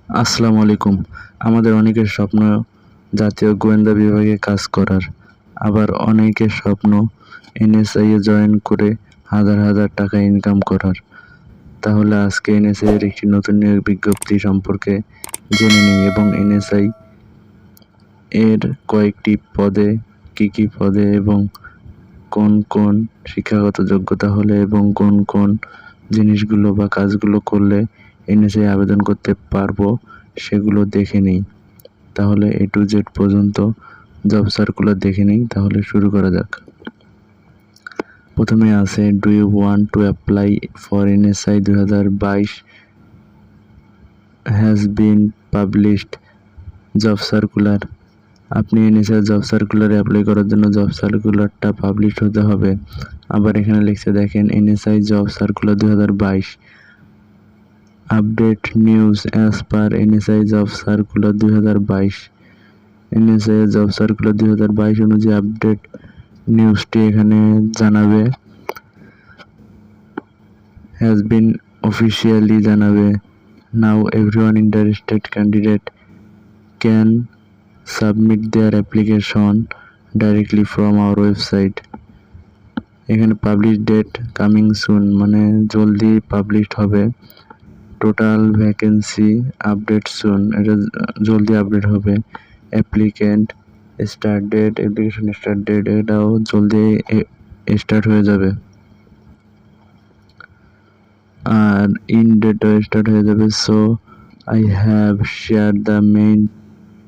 আসসালামু আলাইকুম। আমাদের অনেকের স্বপ্ন জাতীয় গোয়েন্দা বিভাগে কাজ করার, আবার অনেকের স্বপ্ন এনএসআই এ জয়েন করে হাজার হাজার টাকা ইনকাম করার। তাহলে আজকে এনএসআই এর একটি নতুন নিয়োগ বিজ্ঞপ্তি সম্পর্কে জেনে নিই এবং এনএসআই এর কয়েকটি পদে কি পদে এবং কোন কোন শিক্ষাগত যোগ্যতা হলে এবং কোন কোন জিনিসগুলো বা কাজগুলো করলে এনএসআই আবেদন করতে পারবো সেগুলো দেখে নিই। তাহলে A to Z পর্যন্ত জব সার্কুলার দেখে নিই। তাহলে শুরু করা যাক। প্রথমে আছে do you want to apply for NSI 2022 has been published job circular. আপনি এনএসআই জব সার্কুলারে অ্যাপ্লাই করার জন্য জব সার্কুলারটা পাবলিশ হতে হবে। আবার এখানে লিখছে দেখেন NSI job circular 2022 update news as per NSI job circular 2022। NSI job circular 2022 অনুযায়ী আপডেট নিউজটি এখানে জানাবে, হ্যাজ বিন অফিসিয়ালি জানাবে। Now everyone interested candidate can submit their application directly from our website. এখানে পাবলিশ ডেট কামিং সুন, মানে জলদি published হবে। Total vacancy update সুন, এটা জলদি আপডেট হবে। Applicant start date, application start date এটাও জলদি স্টার্ট হয়ে যাবে, আর ইন ডেটও স্টার্ট হয়ে যাবে। So I have share the main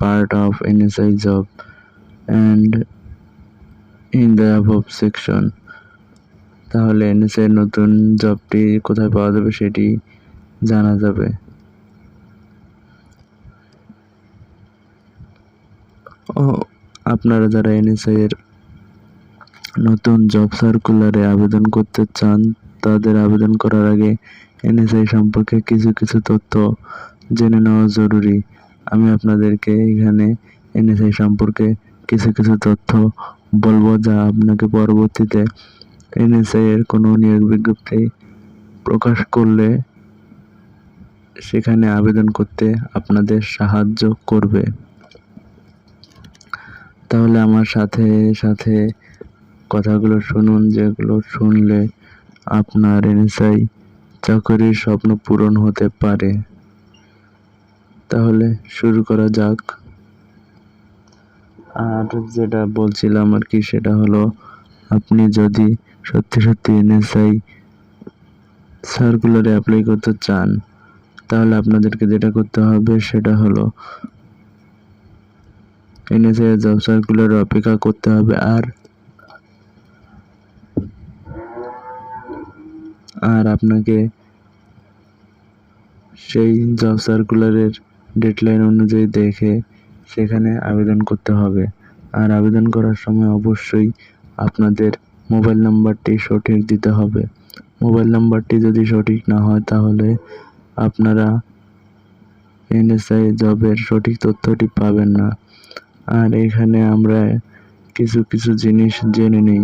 part of NSI job and in the above section. তাহলে এনএসআই নতুন জবটি কোথায় পাওয়া যাবে সেটি জানা যাবে। আপনারা যারা এনএসআই এর নতুন জব সার্কুলারে আবেদন করতে চান, তাদের আবেদন করার আগে এনএসআই সম্পর্কে কিছু তথ্য জেনে নেওয়া জরুরি। আমি আপনাদেরকে এখানে এনএসআই সম্পর্কে কিছু তথ্য বলবো, যা আপনাকে পরবর্তীতে এনএসআই এর কোনো নিয়োগ বিজ্ঞপ্তি প্রকাশ করলে সেখানে আবেদন করতে আপনাদের সাহায্য করবে। তাহলে আমার সাথে সাথে কথাগুলো শুনুন, যেগুলো শুনলে আপনার এনএসআই চাকরির স্বপ্ন পূরণ হতে পারে। তাহলে শুরু করা যাক। আর যেটা বলছিলাম আর কি, সেটা হলো আপনি যদি সত্যি এনএসআই সার্কুলারে অ্যাপ্লাই করতে চান, তাহলে আপনাদেরকে যেটা করতে হবে সেটা হলো এনএসআই জব সার্কুলারে অপেক্ষা করতে হবে। আর আপনাকে সেই জব সার্কুলারের ডেডলাইন অনুযায়ী দেখে সেখানে আবেদন করতে হবে। আর আবেদন করার সময় অবশ্যই আপনাদের মোবাইল নাম্বারটি সঠিক দিতে হবে। মোবাইল নাম্বারটি যদি সঠিক না হয়, তাহলে আপনারা এনএসআই জবের সঠিক তথ্যটি পাবেন না। আর এখানে আমরা কিছু জিনিস জেনে নিই,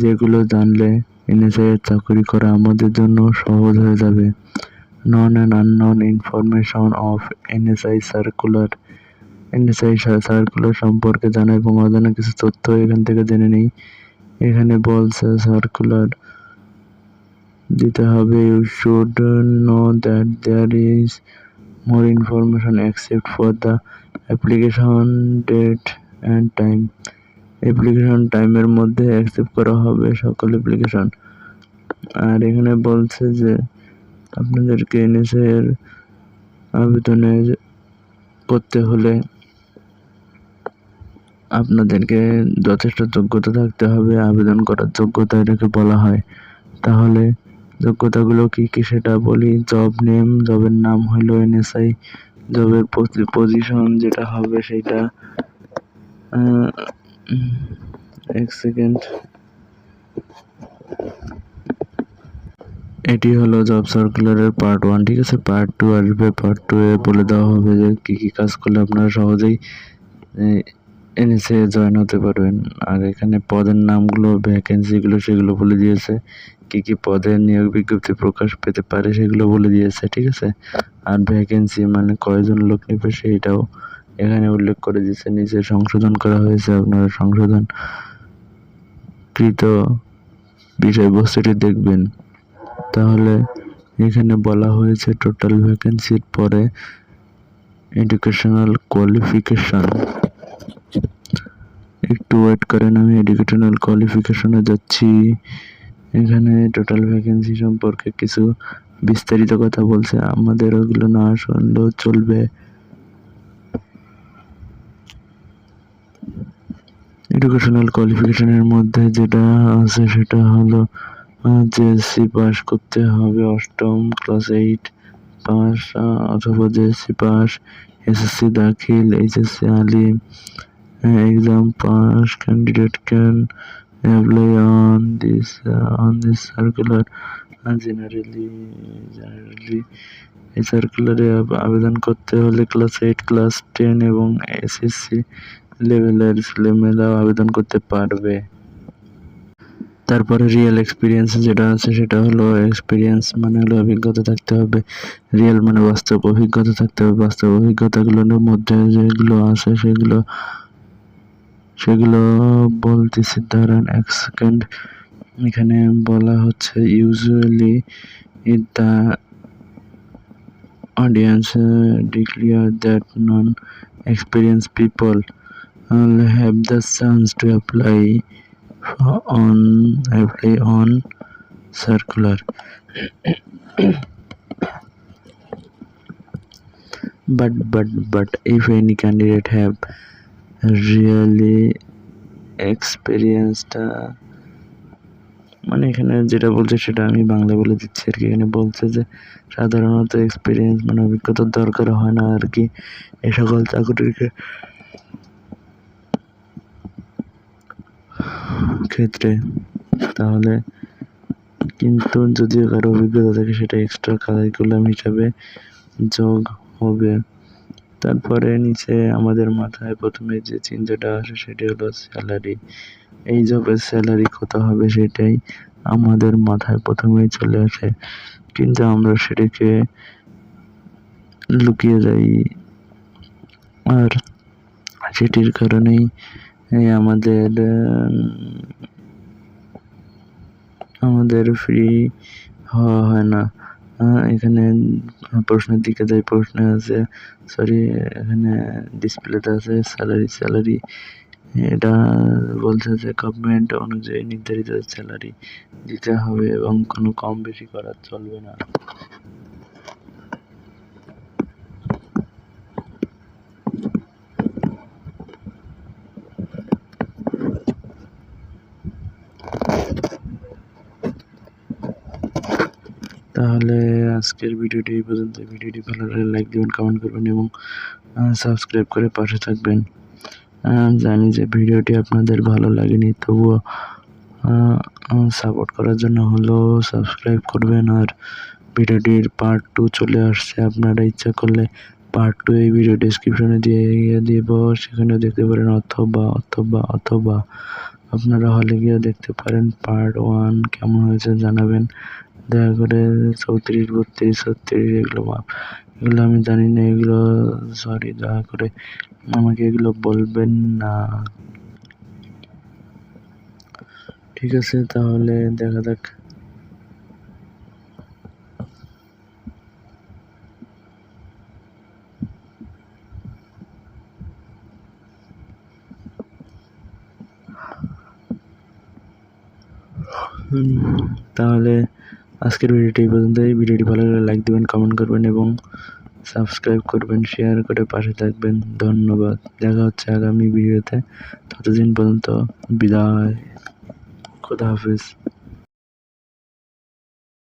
যেগুলো জানলে এনএসআই এর চাকরি করা আমাদের জন্য সহজ হয়ে যাবে। Known and unknown information of NSI circular. NSI circular সম্পর্কে জানা এবং অজানা কিছু তথ্য এখান থেকে জেনে নিই। এখানে বলছে সার্কুলার দিতে হবে, you should know that there is more information except for the application date and time. Application টাইমের মধ্যে অ্যাকসেপ্ট করা হবে সকল অ্যাপ্লিকেশন। আর এখানে বলছে যে আপনাদেরকে এনএসআই এর আবেদনে করতে হলে আপনাদেরকে যথেষ্ট যোগ্যতা থাকতে হবে। আবেদন করার যোগ্যতা এটাকে বলা হয়। তাহলে যোগ্যতাগুলো কি সেটা বলি। জব নেম, জবের নাম হলো এনএসআই। জবের পজিশন যেটা হবে সেটা এক সেকেন্ড, এটি হলো জব সার্কুলারের পার্ট 1। ঠিক আছে, পার্ট 2 আসবে। পার্ট 2 এ বলে দেওয়া হবে যে কি কাজ করলে আপনারা সহজেই এনএসএ জয়েন হতে পারবেন। আর এখানে পদের নামগুলো, ভ্যাকেন্সিগুলো সেগুলো বলে দিয়েছে, কি কি পদে নিয়োগ বিজ্ঞপ্তি প্রকাশ পেতে পারে সেগুলো বলে দিয়েছে, ঠিক আছে। আর ভ্যাকেন্সি মানে কয়জন লোক নেবে সেইটাও এখানে উল্লেখ করে দিয়েছে। নিচে সংশোধন করা হয়েছে, আপনারা সংশোধনকৃত বিষয়বস্তুটি দেখবেন। তাহলে এখানে বলা হয়েছে টোটাল ভ্যাকেন্সির পরে এডুকেশনাল কোয়ালিফিকেশন, একটু ওয়েট করেন, আমি এডুকেশনাল কোয়ালিফিকেশনে যাচ্ছি। এখানে টোটাল ভ্যাকেন্সি সম্পর্কে কিছু বিস্তারিত কথা বলছে, আমাদের ওগুলো না শুনলেও চলবে। এডুকেশনাল কোয়ালিফিকেশনের মধ্যে যেটা আছে সেটা হলো জেএসসি পাস করতে হবে, অষ্টম ক্লাস 8 পাস অথবা জেএসসি পাস, এসএসসি দাখিল, HSC Alim exam pass. Candidate can apply on this circular. Generally এই সার্কুলারে আবেদন করতে হলে ক্লাস 8, ক্লাস 10 এবং এসএসসি লেভেলের ছেলেমেয়েরাও আবেদন করতে পারবে। তারপরে রিয়েল এক্সপিরিয়েন্স যেটা আছে সেটা হলো এক্সপিরিয়েন্স মানে হলো অভিজ্ঞতা থাকতে হবে, রিয়েল মানে বাস্তব অভিজ্ঞতা থাকতে হবে। বাস্তব অভিজ্ঞতাগুলোর মধ্যে যেগুলো আছে সেগুলো বলতেছি, দাঁড়ান এক সেকেন্ড। এখানে বলা হচ্ছে usually the audience declare that non-experienced people have the chance to apply on circular. But if any candidate have really experienced মানে এখানে যেটা বলছে সেটা আমি বাংলা বলে দিচ্ছি আর কি। এখানে বলছে যে সাধারণত এক্সপিরিয়েন্স মানে অভিজ্ঞতার দরকার হয় না আর কি এই সকল চাকরির ক্ষেত্রে। তাহলে কিন্তু যদি কারো অভিজ্ঞতা থাকে সেটা এক্সট্রা কারিকুলাম হিসাবে যোগ হবে। তারপরে নিচে আমাদের মাথায় প্রথমে যে চিন্তাটা আসে সেটি হলো স্যালারি। এই জবের স্যালারি কত হবে সেটাই আমাদের মাথায় প্রথমেই চলে আসে, কিন্তু আমরা সেটাকে লুকিয়ে যাই। আর সেটির কারণেই আমাদের ফ্রি হওয়া হয় না। এখানে প্রশ্নের দিকে যাই, প্রশ্নে আছে এখানে ডিসপ্লেতে আছে স্যালারি। এটা বলছে যে গভর্নমেন্ট অনুযায়ী নির্ধারিত স্যালারি দিতে হবে এবং কোনো কম বেশি করা চলবে না। তাহলে আজকের ভিডিওটি এই পর্যন্ত। ভিডিওটি ভালো লাগলে লাইক দিবেন, কমেন্ট করবেন এবং সাবস্ক্রাইব করে পাশে থাকবেন। জানি যে ভিডিওটি আপনাদের ভালো লাগেনি, তবুও সাপোর্ট করার জন্য হলো সাবস্ক্রাইব করবেন। আর ভিডিওটির পার্ট 2 চলে আসছে, আপনারা ইচ্ছা করলে পার্ট 2 এই ভিডিও ডেসক্রিপশনে দিয়ে দিব, সেখানেও দেখতে পারেন, অথবা আপনারা হলে গিয়ে দেখতে পারেন। পার্ট 1 কেমন হয়েছে জানাবেন দয়া করে। 34, 32, 36 এগুলো আমি জানি না, এগুলো দয়া করে আমাকে এগুলো বলবেন না, ঠিক আছে? তাহলে দেখা যাক। তাহলে আজকের ভিডিওটি এই পর্যন্ত। এই ভিডিওটি ভালো লাগলে লাইক দিবেন, কমেন্ট করবেন এবং সাবস্ক্রাইব করবেন, শেয়ার করে পাশে থাকবেন। ধন্যবাদ, দেখা হচ্ছে আগামী ভিডিওতে। ততদিন পর্যন্ত বিদায়, খোদা হাফেজ।